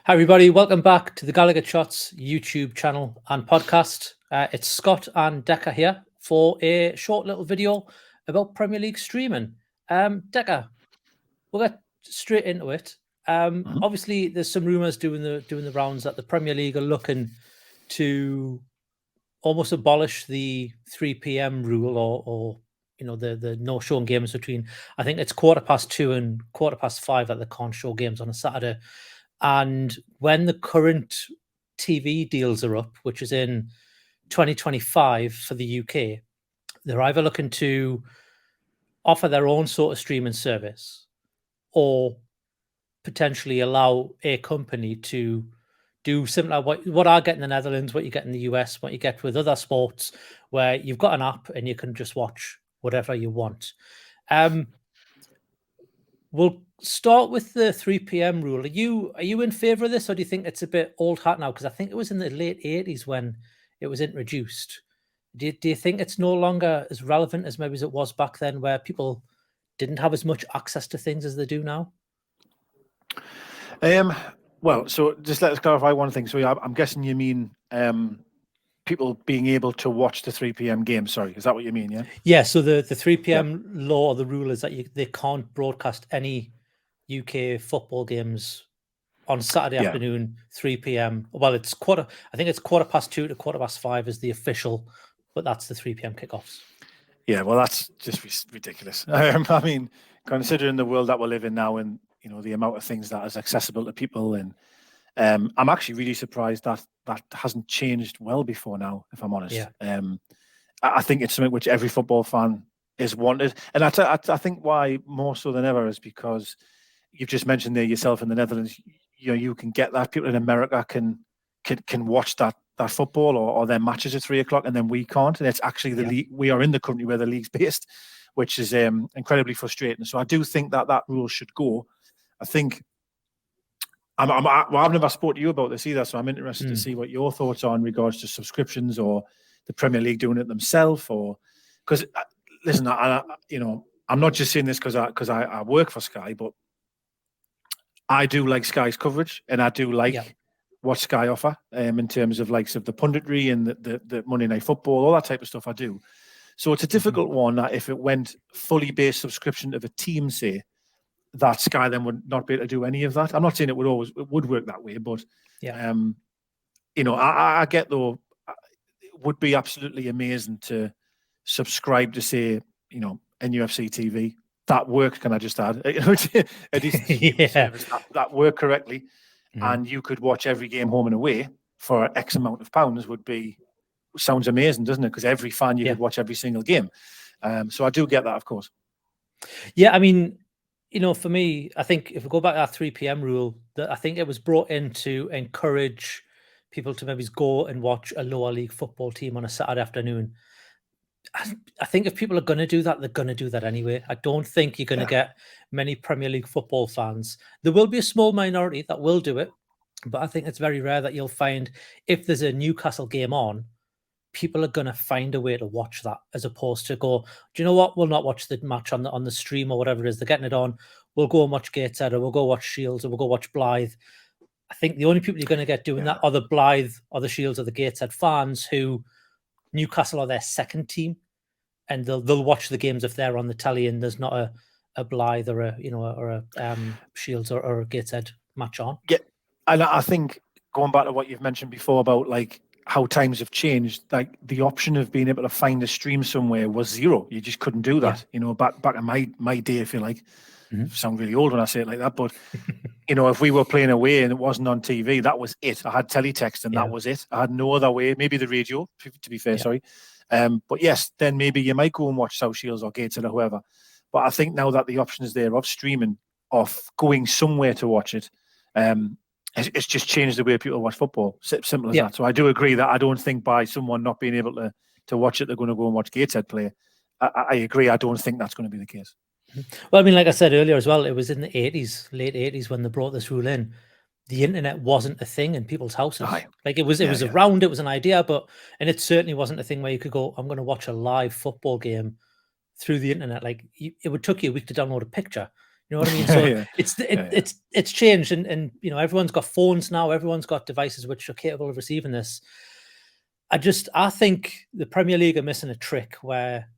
Hi, everybody. Welcome back to the Gallowgateshots YouTube channel and podcast. It's Scott and Deka here for a short little video about Premier League streaming. Deka, we'll get straight into it. Obviously, there's some rumours doing the rounds that the Premier League are looking to almost abolish the 3 p.m. rule, or the no showing games between. I think it's 2:15 and 5:15 that they can't show games on a Saturday. And when the current TV deals are up, which is in 2025 for the UK, they're either looking to offer their own sort of streaming service or potentially allow a company to do similar what I get in the Netherlands, what you get in the US, what you get with other sports, where you've got an app and you can just watch whatever you want. We'll start with the 3 p.m. rule. Are you in favour of this, or do you think it's a bit old hat now? Because I think it was in the late 80s when it was introduced. Do you think it's no longer as relevant as maybe as it was back then, where people didn't have as much access to things as they do now? Well, so just let us clarify one thing. So yeah, I'm guessing you mean people being able to watch the 3 p.m. game. Sorry, is that what you mean? Yeah. Yeah. So the 3 p.m. law, or the rule, is that they can't broadcast any UK football games on Saturday afternoon, 3 p.m. Well, it's I think it's 2:15 to 5:15 is the official, but that's the 3 p.m. kickoffs. Yeah, well, that's just ridiculous. I mean, considering the world that we live in now, and the amount of things that is accessible to people, and I'm actually really surprised that hasn't changed well before now, if I'm honest. Yeah. I think it's something which every football fan is wanted, and I think why more so than ever is because you've just mentioned there yourself in the Netherlands. You can get that. People in America can watch that football or their matches at 3 o'clock, and then we can't. And it's actually the league. We are in the country where the league's based, which is incredibly frustrating. So I do think that rule should go. I think I've never spoke to you about this either, so I'm interested to see what your thoughts are in regards to subscriptions or the Premier League doing it themselves, or because listen, I'm not just saying this because I work for Sky, but I do like Sky's coverage, and I do like what Sky offer in terms of likes of the punditry and the Monday Night Football, all that type of stuff. I do. So it's a difficult one that if it went fully based subscription of a team, say, that Sky then would not be able to do any of that. I'm not saying it would work that way, but I get though, it would be absolutely amazing to subscribe to, say, NUFC TV. That worked, can I just add? A decent service that worked correctly, and you could watch every game home and away for X amount of pounds sounds amazing, doesn't it? Because every fan you could watch every single game. So I do get that, of course. Yeah, I mean, for me, I think if we go back to that 3 p.m. rule, that I think it was brought in to encourage people to maybe go and watch a lower league football team on a Saturday afternoon. I think if people are going to do that, they're going to do that anyway. I don't think you're going to get many Premier League football fans. There will be a small minority that will do it, but I think it's very rare that you'll find, if there's a Newcastle game on, people are going to find a way to watch that, as opposed to go, do you know what? We'll not watch the match on the stream or whatever it is. They're getting it on. We'll go and watch Gateshead, or we'll go watch Shields, or we'll go watch Blythe. I think the only people you're going to get doing that are the Blythe or the Shields or the Gateshead fans who Newcastle are their second team, and they'll watch the games if they're on the telly and there's not a Blythe or a Shields or a Gateshead match on. Yeah, and I think going back to what you've mentioned before about like how times have changed, like the option of being able to find a stream somewhere was zero. You just couldn't do that. Back in my day, if you like. I sound really old when I say it like that, but if we were playing away and it wasn't on TV, that was it. I had teletext and that was it. I had no other way. Maybe the radio, to be fair, sorry. But yes, then maybe you might go and watch South Shields or Gateshead or whoever. But I think now that the option is there of streaming, of going somewhere to watch it, it's just changed the way people watch football. Simple as that. So I do agree that I don't think by someone not being able to watch it, they're going to go and watch Gateshead play. I agree. I don't think that's going to be the case. Well, I mean, like I said earlier as well, it was in the 80s, late 80s, when they brought this rule in. The internet wasn't a thing in people's houses. Like it was around, it was an idea, and it certainly wasn't a thing where you could go, I'm going to watch a live football game through the internet. Like it would took you a week to download a picture. You know what I mean? So Yeah. it's changed, and you know, everyone's got phones now. Everyone's got devices which are capable of receiving this. I think the Premier League are missing a trick where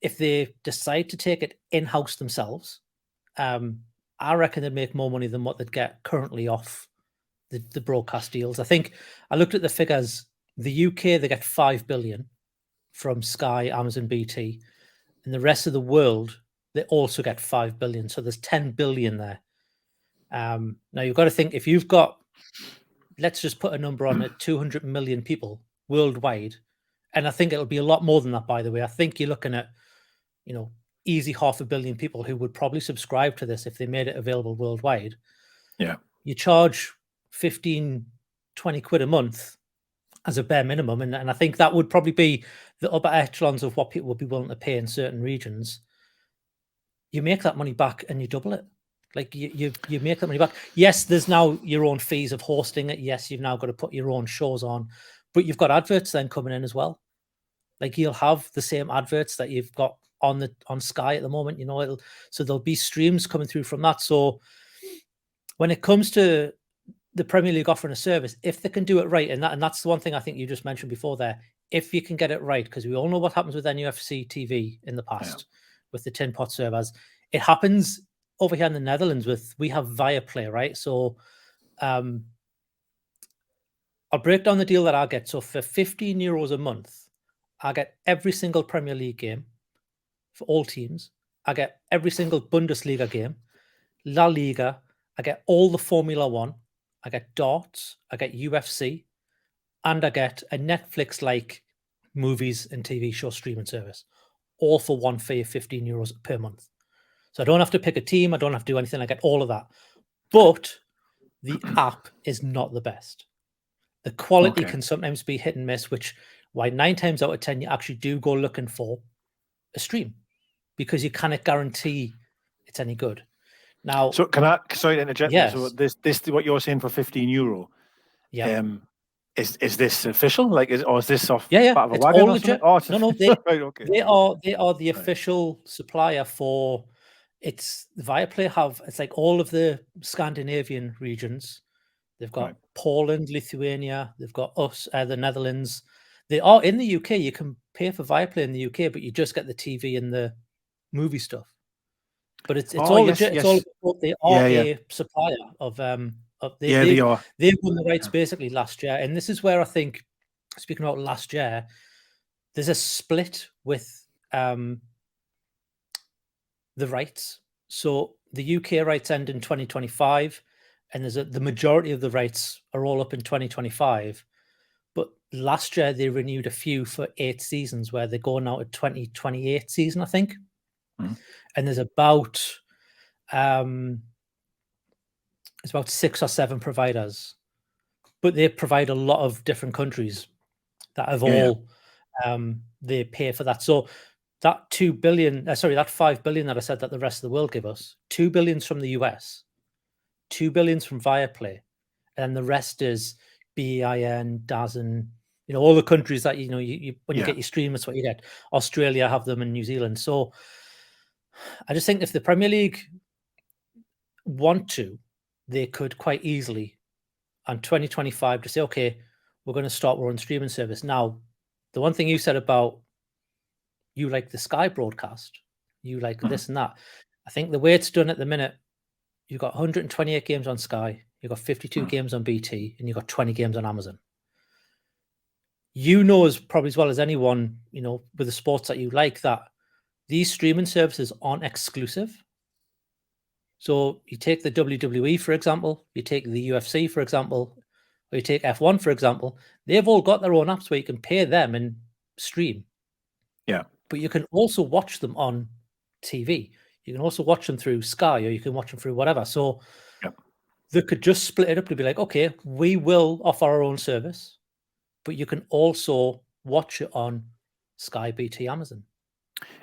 if they decide to take it in-house themselves, I reckon they'd make more money than what they'd get currently off the broadcast deals. I think I looked at the figures. The UK, they get 5 billion from Sky, Amazon, BT, and the rest of the world, they also get 5 billion. So there's 10 billion there. Now you've got to think, if you've got, let's just put a number on it, 200 million people worldwide, and I think it'll be a lot more than that, by the way. I think you're looking at, you know, easy 500 million people who would probably subscribe to this if they made it available worldwide. Yeah. You charge 15, 20 quid a month as a bare minimum. And I think that would probably be the upper echelons of what people would be willing to pay in certain regions. You make that money back and you double it. Like you make that money back. Yes, there's now your own fees of hosting it. Yes, you've now got to put your own shows on, but you've got adverts then coming in as well. Like you'll have the same adverts that you've got on Sky at the moment. You know, so there'll be streams coming through from that. So when it comes to the Premier League offering a service, if they can do it right, and that's the one thing I think you just mentioned before there, if you can get it right, because we all know what happens with NUFC TV in the past with the tin pot servers. It happens over here in the Netherlands we have Viaplay, right? So I'll break down the deal that I get. So for €15 a month, I get every single Premier League game for all teams. I get every single Bundesliga game, La Liga. I get all the Formula One. I get darts. I get UFC. And I get a Netflix-like movies and TV show streaming service, all for one fee of €15 per month. So I don't have to pick a team. I don't have to do anything. I get all of that. But the app is not the best. The quality can sometimes be hit and miss, which why 9 times out of 10 you actually do go looking for a stream, because you cannot guarantee it's any good. Now, so sorry to interject. Yes. So this what you're saying for €15. Yeah. Is this official? Like, is this off? Yeah. Part of a it's wagon all or legit. something? No, they right, okay. they are the official supplier for. It's Viaplay it's like all of the Scandinavian regions. They've got Poland, Lithuania. They've got us, the Netherlands. They are in the UK. You can pay for Viaplay in the UK, but you just get the TV and the movie stuff. But it's all legit. Yes. It's all they are a supplier of they are. They won the rights basically last year, and this is where I think, speaking about last year, there's a split with the rights. So the UK rights end in 2025, and the majority of the rights are all up in 2025. But last year they renewed a few for 8 seasons, where they're going out at 2028 season, I think. Mm-hmm. And there's about 6 or 7 providers, but they provide a lot of different countries that have all they pay for that. So that 2 billion, that 5 billion that I said that the rest of the world give us, 2 billion's from the US, 2 billion's from Viaplay, and the rest is BEIN, DAZN, you know, all the countries that, you know, you when you get your stream, that's what you get. Australia have them, in New Zealand. So I just think if the Premier League want to, they could quite easily on 2025 to say, okay, we're going to start our own streaming service. Now, the one thing you said about you like the Sky broadcast, you like this and that. I think the way it's done at the minute, you've got 128 games on Sky, you've got 52 games on BT, and you've got 20 games on Amazon. You know, as probably as well as anyone, you know, with the sports that you like, that these streaming services aren't exclusive. So you take the WWE, for example, you take the UFC, for example, or you take F1, for example, they've all got their own apps where you can pay them and stream. Yeah. But you can also watch them on TV. You can also watch them through Sky, or you can watch them through whatever. So they could just split it up to be like, okay, we will offer our own service, but you can also watch it on Sky, BT, Amazon.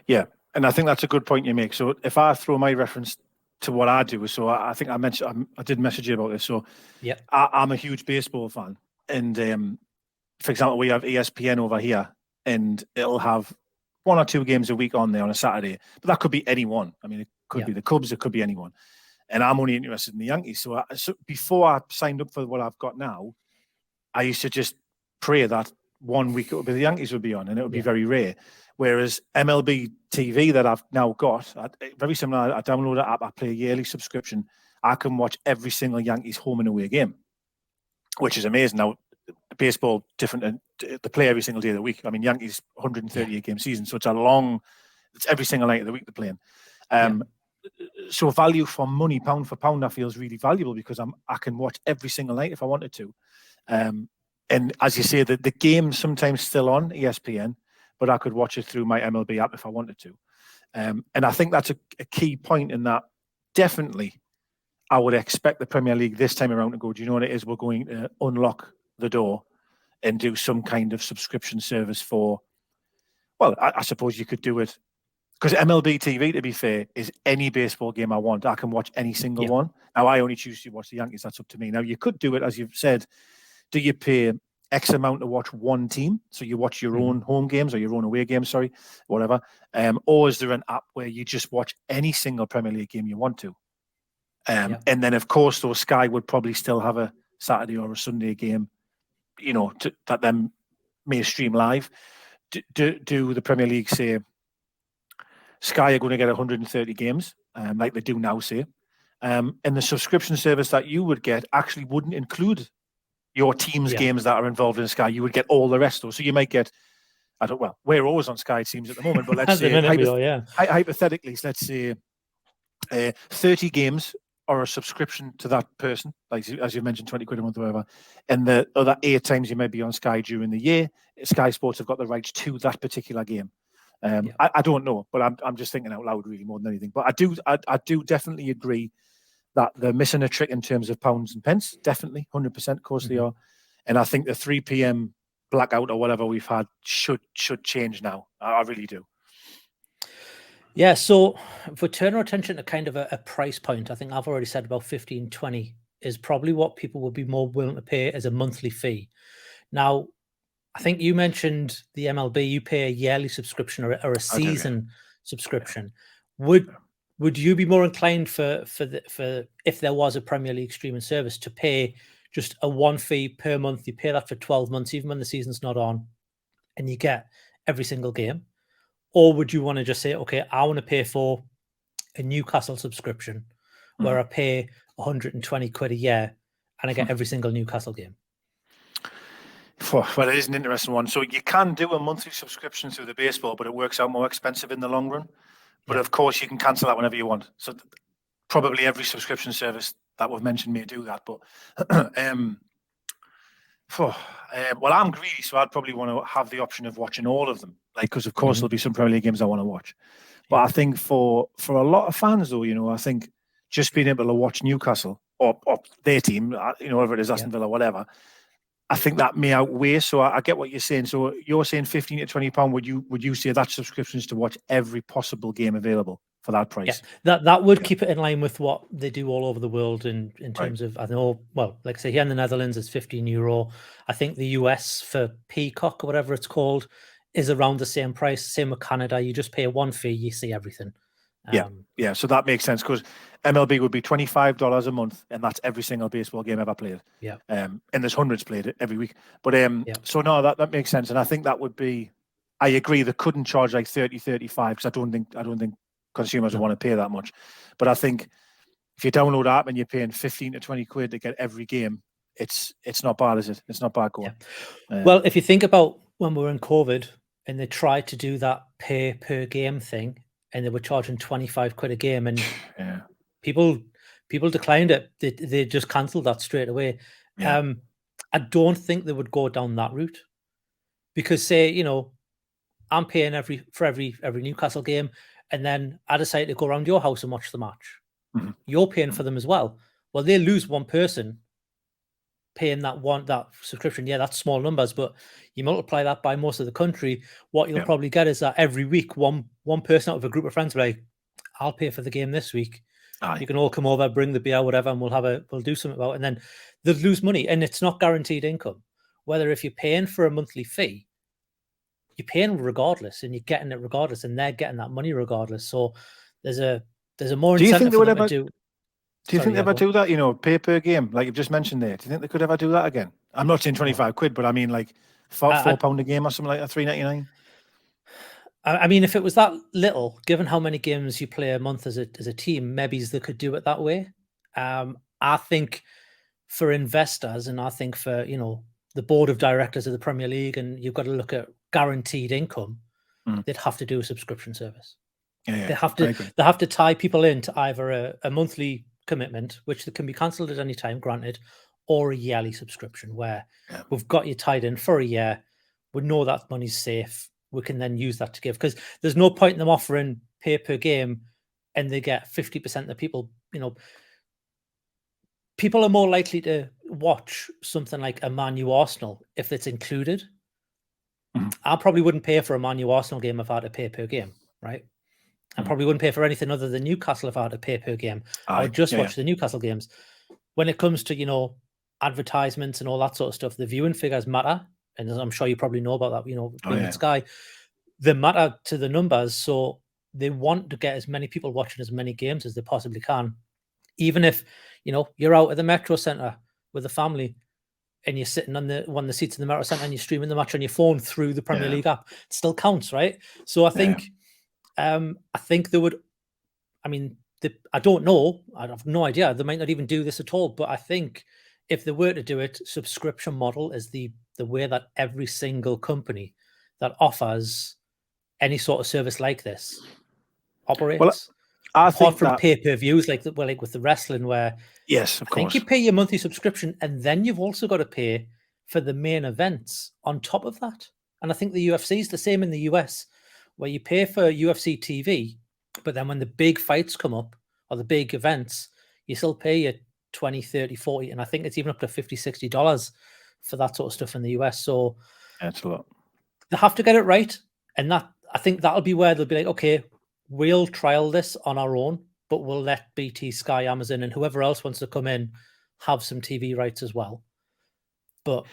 Yeah. And I think that's a good point you make. So if I throw my reference to what I do, so I think I did message you about this. So I'm a huge baseball fan, and for example, we have ESPN over here, and it'll have 1 or 2 games a week on there on a Saturday, but that could be anyone. I mean, it could be the Cubs, it could be anyone. And I'm only interested in the Yankees. So before I signed up for what I've got now, I used to just pray that 1 week it would be the Yankees would be on, and it would be very rare. Whereas MLB TV that I've now got, very similar. I download an app, I pay a yearly subscription. I can watch every single Yankees home and away game, which is amazing. Now, baseball different, and they play every single day of the week. I mean, Yankees 138 game season, so it's every single night of the week they're playing. So value for money, pound for pound, that feels really valuable because I can watch every single night if I wanted to. And as you say, the game's sometimes still on ESPN, but I could watch it through my MLB app if I wanted to. And I think that's a key point in that. Definitely, I would expect the Premier League this time around to go, do you know what it is? We're going to unlock the door and do some kind of subscription service for, well, I suppose you could do it, because MLB TV, to be fair, is any baseball game I want. I can watch any single one. Now, I only choose to watch the Yankees. That's up to me. Now, you could do it, as you've said, do you pay X amount to watch one team? So you watch your own home games or your own away games, whatever. Or is there an app where you just watch any single Premier League game you want to? And then, of course, though, Sky would probably still have a Saturday or a Sunday game, that then may stream live. Do the Premier League say Sky are going to get 130 games, like they do now, say? And the subscription service that you would get actually wouldn't include your team's games that are involved in Sky. You would get all the rest, though. So you might get, we're always on Sky, it seems, at the moment, but let's say, hypothetically, let's say 30 games or a subscription to that person, like as you mentioned, 20 quid a month or whatever, and the other 8 times you may be on Sky during the year, Sky Sports have got the rights to that particular game. I don't know, but I'm just thinking out loud really more than anything. But I do definitely agree that they're missing a trick in terms of pounds and pence. Definitely, 100%. Of course they are. And I think the 3 p.m. blackout or whatever we've had should change now. I really do. Yeah, so if we turn our attention to kind of a price point, I think I've already said about 15, 20 is probably what people would be more willing to pay as a monthly fee. Now, I think you mentioned the MLB, you pay a yearly subscription or a season subscription. Would you be more inclined for if there was a Premier League streaming service to pay just a one fee per month? You pay that for 12 months, even when the season's not on, and you get every single game? Or would you want to just say, okay, I want to pay for a Newcastle subscription where I pay 120 quid a year and I get every single Newcastle game? Well, it is an interesting one. So you can do a monthly subscription through the baseball, but it works out more expensive in the long run. But of course, you can cancel that whenever you want. So probably every subscription service that we've mentioned may do that. But well, I'm greedy, so I'd probably want to have the option of watching all of them. Because of course there'll be some Premier League games I want to watch. But I think for a lot of fans, though, I think just being able to watch Newcastle or their team, whatever it is, Aston Villa, whatever, I think that may outweigh. So I get what you're saying. So you're saying £15 to £20. Would you say that subscription is to watch every possible game available for that price? Yeah, that would keep it in line with what they do all over the world in terms of, I know, well, like I say, here in the Netherlands, it's €15. I think the US for Peacock or whatever it's called is around the same price. Same with Canada. You just pay one fee, you see everything. Yeah. So that makes sense because MLB would be $25 a month, and that's every single baseball game ever played. Yeah. And there's hundreds played every week. But so no, that makes sense, and I think that would be. I agree. They couldn't charge like 30, 35 because I don't think consumers would want to pay that much. But I think if you download the app and you're paying 15 to 20 quid to get every game, it's not bad, is it? It's not bad going. Yeah. Well, if you think about when we were in COVID and they tried to do that pay per game thing, and they were charging 25 quid a game, and people declined it. They just cancelled that straight away. I don't think they would go down that route because, say, I'm paying for every Newcastle game, and then I decide to go around your house and watch the match. You're paying for them as well. Well, they lose one person paying that subscription. Yeah, that's small numbers, but you multiply that by most of the country, what you'll probably get is that every week one person out of a group of friends will be like, I'll pay for the game this week. You can all come over, bring the beer, whatever, and we'll do something about it. And then they'll lose money, and it's not guaranteed income. Whether if you're paying for a monthly fee, you're paying regardless, and you're getting it regardless, and they're getting that money regardless. So there's a more incentive for them to do. Do you think they ever do that? You know, pay per game, like you've just mentioned there. Do you think they could ever do that again? I'm not saying 25 quid, but I mean like £4 a game or something like that, £3.99. I mean, if it was that little, given how many games you play a month as a team, maybe they could do it that way. I think for investors, and I think for, you know, the board of directors of the Premier League, and you've got to look at guaranteed income, they'd have to do a subscription service. They have to tie people into either a monthly commitment, which can be cancelled at any time, granted, or a yearly subscription where we've got you tied in for a year. We know that money's safe. We can then use that to give, because there's no point in them offering pay per game and they get 50% of the people. You know, people are more likely to watch something like a Man U Arsenal if it's included. I probably wouldn't pay for a Man U Arsenal game if I had to pay per game, right? I probably wouldn't pay for anything other than Newcastle if I had to pay per game. I would just watch the Newcastle games. When it comes to, you know, advertisements and all that sort of stuff, the viewing figures matter. And I'm sure you probably know about that, you know, being at Sky. They matter to the numbers. So they want to get as many people watching as many games as they possibly can. Even if, you know, you're out at the Metro Centre with a family and you're sitting on one of the seats in the Metro Centre and you're streaming the match on your phone through the Premier League app, it still counts, right? So I think they would, I mean, I don't know. I have no idea. They might not even do this at all. But I think if they were to do it, subscription model is the way that every single company that offers any sort of service like this operates. Well, I think apart from pay-per-views, like with the wrestling, where yes, of course, I think you pay your monthly subscription, and then you've also got to pay for the main events on top of that. And I think the UFC is the same in the US, where you pay for UFC TV, but then when the big fights come up or the big events, you still pay your 20, 30, 40, and I think it's even up to $50, $60 for that sort of stuff in the US. So that's a lot. They have to get it right. And that, I think that'll be where they'll be like, okay, we'll trial this on our own, but we'll let BT, Sky, Amazon, and whoever else wants to come in have some TV rights as well. But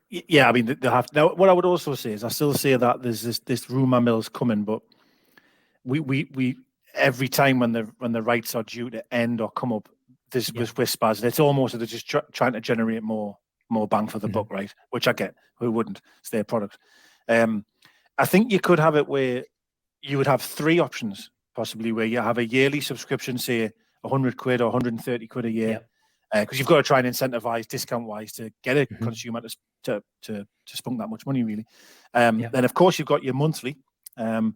yeah, I mean, they have. Now, what I would also say is, I still say that there's this rumor mill's coming, but we every time when the rights are due to end or come up, there's whispers. It's almost that they're just trying to generate more bang for the buck, right? Which I get. Who wouldn't? It's their product. I think you could have it where you would have three options, possibly, where you have a yearly subscription, say 100 quid or 130 quid a year, because you've got to try and incentivize discount-wise to get a consumer to spunk that much money, really. Then, of course, you've got your monthly, and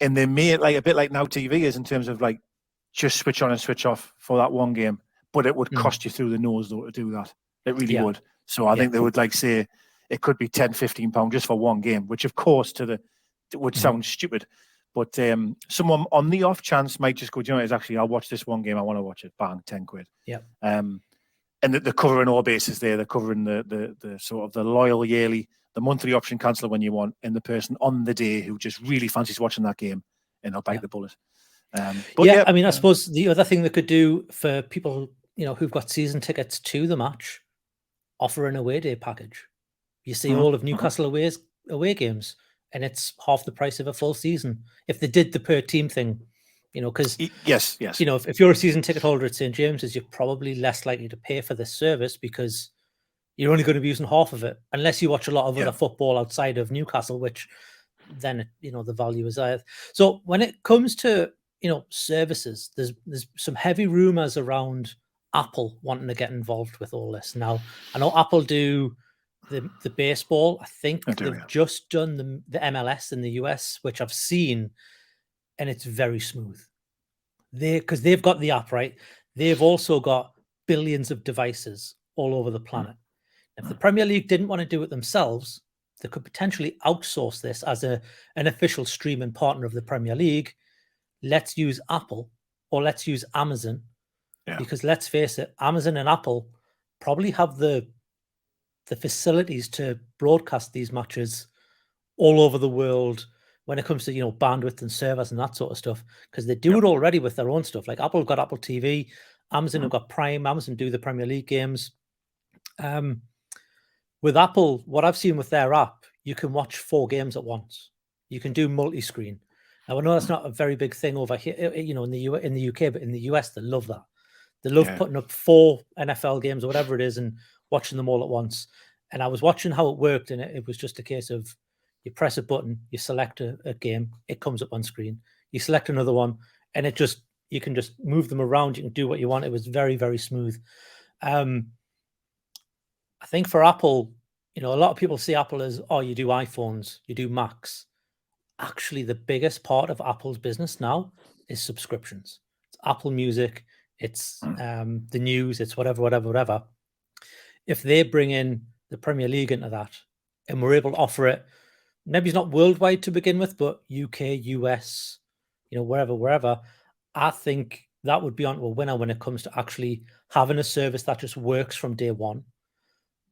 they made like a bit like Now TV is in terms of like just switch on and switch off for that one game, but it would cost you through the nose though to do that. It really would. So I think they would like say it could be £10-15 just for one game, which of course would sound stupid. But someone on the off chance might just go, do you know, it's actually, I'll watch this one game. I want to watch it. Bang, 10 quid. Yeah. And they're covering all bases there. They're covering the sort of the loyal yearly, the monthly option cancel when you want, and the person on the day who just really fancies watching that game, and they'll bite the bullet. But I mean, I suppose the other thing they could do for people, you know, who've got season tickets to the match, offer an away day package. You see all of Newcastle away games, and it's half the price of a full season. If they did the per team thing, you know, because yes, you know, if you're a season ticket holder at St. James's, you're probably less likely to pay for this service because you're only going to be using half of it, unless you watch a lot of other football outside of Newcastle, which then, you know, the value is there. So when it comes to, you know, services, there's some heavy rumors around Apple wanting to get involved with all this. Now, I know Apple do the baseball. I think they've just done the MLS in the US, which I've seen, and it's very smooth. Because they've got the app, right? They've also got billions of devices all over the planet. If the Premier League didn't want to do it themselves, they could potentially outsource this as an official streaming partner of the Premier League. Let's use Apple or let's use Amazon. Because let's face it, Amazon and Apple probably have the facilities to broadcast these matches all over the world when it comes to, you know, bandwidth and servers and that sort of stuff, because they do it already with their own stuff. Like Apple have got Apple TV, Amazon have got Prime, Amazon do the Premier League games. With Apple, what I've seen with their app, you can watch 4 games at once. you can do multi-screen. Now I know that's not a very big thing over here, you know, in the UK, but in the US they love that. They love putting up 4 NFL games or whatever it is and watching them all at once. And I was watching how it worked, and it was just a case of you press a button, you select a game, it comes up on screen. You select another one, and you can just move them around. You can do what you want. It was very, very smooth. I think for Apple, you know, a lot of people see Apple as, oh, you do iPhones, you do Macs. Actually, the biggest part of Apple's business now is subscriptions. It's Apple Music, it's the news, it's whatever. If they bring in the Premier League into that, and we're able to offer it, maybe it's not worldwide to begin with, but UK, US, you know, wherever, I think that would be onto a winner when it comes to actually having a service that just works from day one.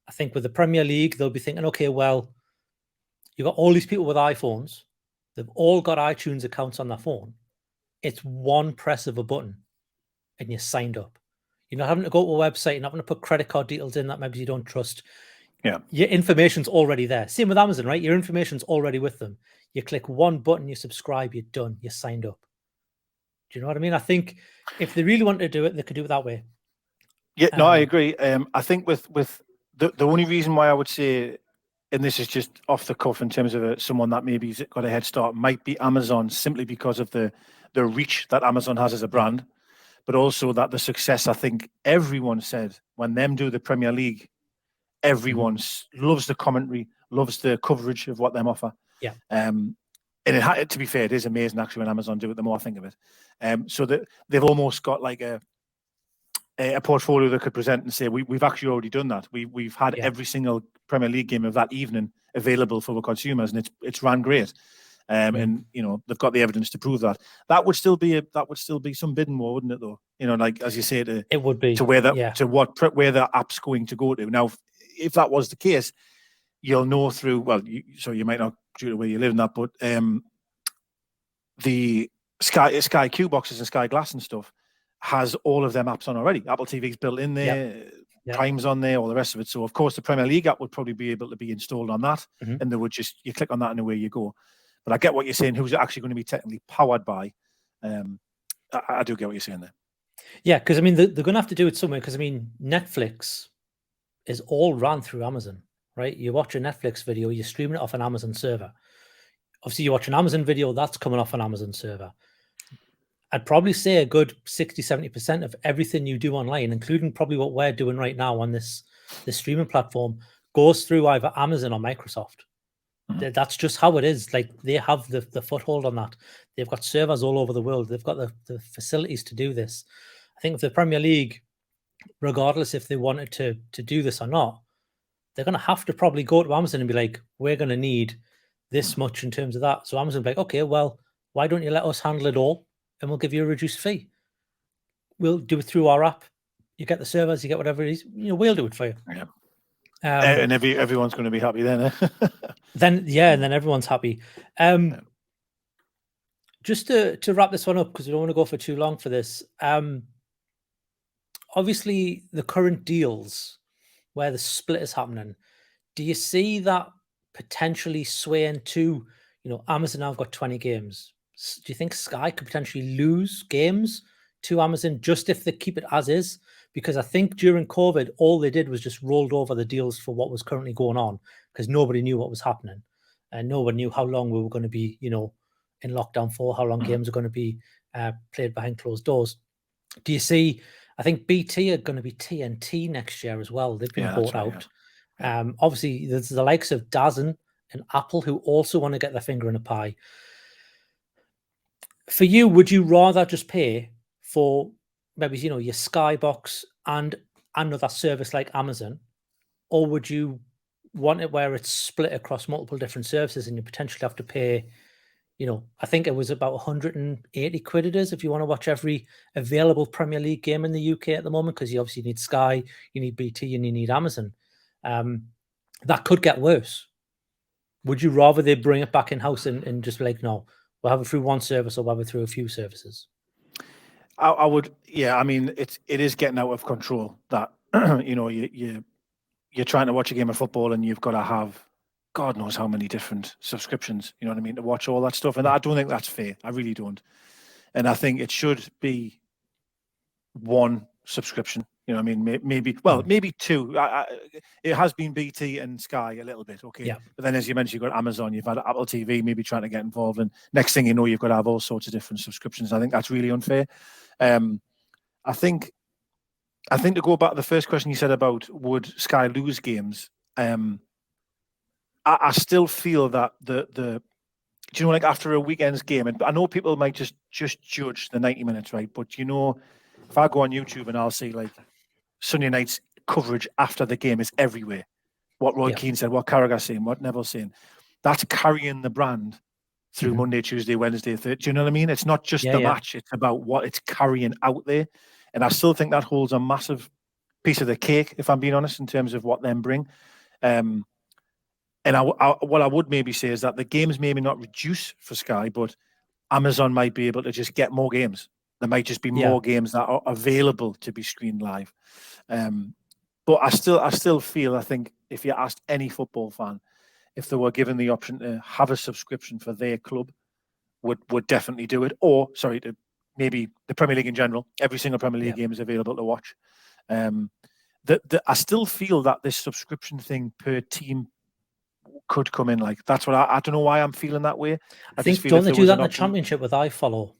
I think with the Premier League, they'll be thinking, okay, well, you've got all these people with iPhones. They've all got iTunes accounts on their phone. It's one press of a button and you're signed up. You're not having to go to a website. You're not going to put credit card details in that maybe you don't trust. Yeah. Your information's already there. Same with Amazon, right? Your information's already with them. You click one button, you subscribe, you're done. You're signed up. Do you know what I mean? I think if they really want to do it, they could do it that way. Yeah, no, I agree. I think with the only reason why I would say, and this is just off the cuff in terms of someone that maybe's got a head start, might be Amazon, simply because of the reach that Amazon has as a brand, but also that the success, I think everyone said when them do the Premier League, everyone loves the commentary, loves the coverage of what them offer. Yeah. And to be fair, it is amazing actually when Amazon do it, the more I think of it. So that they've almost got like a portfolio that could present and say, we've actually already done that. We've had every single Premier League game of that evening available for the consumers, and it's ran great. And you know, they've got the evidence to prove that. That would still be some bidding war, wouldn't it? Though, you know, like as you say, it would be to where the app's going to go to. Now, if that was the case, you'll know through so you might not due to where you live in that, but the Sky Q boxes and Sky Glass and stuff has all of them apps on already. Apple TV's built in there, Prime's on there, all the rest of it. So of course the Premier League app would probably be able to be installed on that, and they would you click on that and away you go. But I get what you're saying. Who's it actually going to be technically powered by? I do get what you're saying there. Yeah, because I mean they're going to have to do it somewhere. Because I mean Netflix is all run through Amazon, right? You watch a Netflix video, you're streaming it off an Amazon server. Obviously, you watch an Amazon video, that's coming off an Amazon server. I'd probably say a good 60-70% of everything you do online, including probably what we're doing right now on this streaming platform, goes through either Amazon or Microsoft. That's just how it is. Like they have the foothold on that. They've got servers all over the world. They've got the facilities to do this. I think if the Premier League, regardless if they wanted to do this or not, they're going to have to probably go to Amazon and be like, we're going to need this much in terms of that. So Amazon will be like, okay, well, why don't you let us handle it all? And we'll give you a reduced fee. We'll do it through our app. You get the servers, you get whatever it is. You know, we'll do it for you. Yeah. And everyone's going to be happy then. And then everyone's happy. Just to wrap this one up, because we don't want to go for too long for this. Obviously, the current deals where the split is happening, do you see that potentially swaying to, you know, Amazon now have got 20 games? Do you think Sky could potentially lose games to Amazon just if they keep it as is? Because I think during COVID, all they did was just rolled over the deals for what was currently going on because nobody knew what was happening. And no one knew how long we were going to be, you know, in lockdown for, how long games are going to be played behind closed doors. Do you see, I think BT are going to be TNT next year as well. They've been bought out. Yeah. Obviously, there's the likes of DAZN and Apple who also want to get their finger in the pie. For you, would you rather just pay for maybe, you know, your Skybox and another service like Amazon, or would you want it where it's split across multiple different services and you potentially have to pay, you know, I think it was about 180 quid it is if you want to watch every available Premier League game in the UK at the moment, because you obviously need Sky, you need BT, and you need Amazon. That could get worse. Would you rather they bring it back in-house and just be like, no, we'll have it through one service or we'll have it through a few services? I would, yeah. I mean, it is getting out of control that, you know, you're trying to watch a game of football and you've got to have God knows how many different subscriptions, you know what I mean, to watch all that stuff. And I don't think that's fair. I really don't. And I think it should be one subscription. You know what I mean? Maybe two. It has been BT and Sky a little bit, okay. Yeah. But then, as you mentioned, you've got Amazon, you've had Apple TV, maybe trying to get involved. And next thing you know, you've got to have all sorts of different subscriptions. I think that's really unfair. I think to go back to the first question you said about would Sky lose games, I still feel that the do you know, like after a weekend's game, and I know people might just judge the 90 minutes, right? But you know, if I go on YouTube and I'll see like Sunday night's coverage after the game is everywhere. What Roy Keane said, what Carragher's saying, what Neville's saying, that's carrying the brand through Monday, Tuesday, Wednesday, Thursday. Do you know what I mean? It's not just the match; it's about what it's carrying out there. And I still think that holds a massive piece of the cake, if I'm being honest, in terms of what them bring. And what I would maybe say is that the games maybe not reduce for Sky, but Amazon might be able to just get more games. There might just be more games that are available to be screened live. But I still feel, I think if you asked any football fan, if they were given the option to have a subscription for their club, would definitely do it. Or, sorry, to maybe the Premier League in general, every single Premier League game is available to watch. I still feel that this subscription thing per team could come in. Like, that's what I don't know why I'm feeling that way. I think don't they do that in the Championship with iFollow?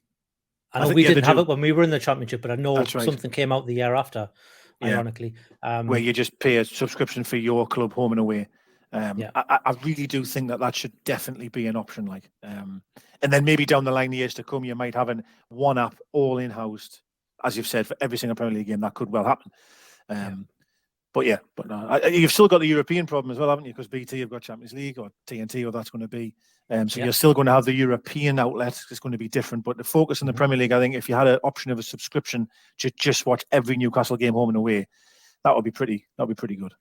I know we didn't have it when we were in the Championship, but I know something came out the year after, ironically. Where you just pay a subscription for your club home and away. I really do think that should definitely be an option. Like, and then maybe down the line, the years to come, you might have one app all in-housed, as you've said, for every single Premier League game. That could well happen. But no, you've still got the European problem as well, haven't you? Because BT have got Champions League or TNT, or that's going to be. So you're still going to have the European outlet. It's going to be different. But the focus on the Premier League, I think, if you had an option of a subscription to just watch every Newcastle game home and away, that would be pretty good.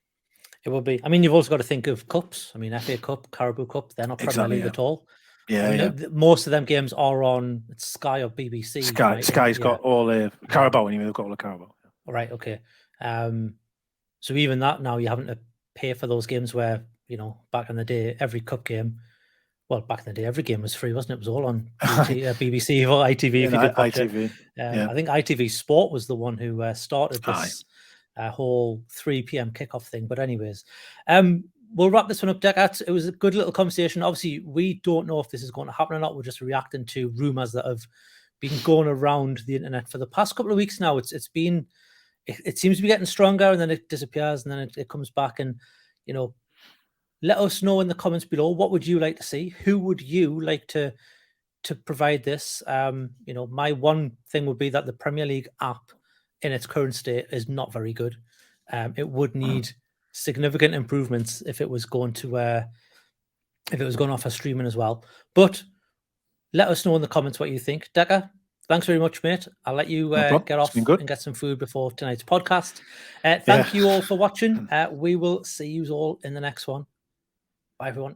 It would be. I mean, you've also got to think of cups. I mean, FA Cup, Carabao Cup, they're not Premier League at all. Most of them games are on Sky or BBC. Sky's got all the Carabao anyway. They've got all the Carabao. Right. Okay. So even that now, you're having to pay for those games where, you know, back in the day, every cup game, well, back in the day, every game was free, wasn't it? It was all on BBC or ITV. If you did watch ITV. I think ITV Sport was the one who started this whole 3 p.m. kickoff thing. But anyways, we'll wrap this one up, Deka. It was a good little conversation. Obviously, we don't know if this is going to happen or not. We're just reacting to rumours that have been going around the internet for the past couple of weeks now. It seems to be getting stronger, and then it disappears, and then it comes back. And, you know, let us know in the comments below, what would you like to see? Who would you like to provide this? You know, my one thing would be that the Premier League app in its current state is not very good. It would need significant improvements if it was going to offer streaming as well. But let us know in the comments what you think. Deka, thanks very much, mate. I'll let you get off and get some food before tonight's podcast. Thank you all for watching. We will see you all in the next one. Bye, everyone.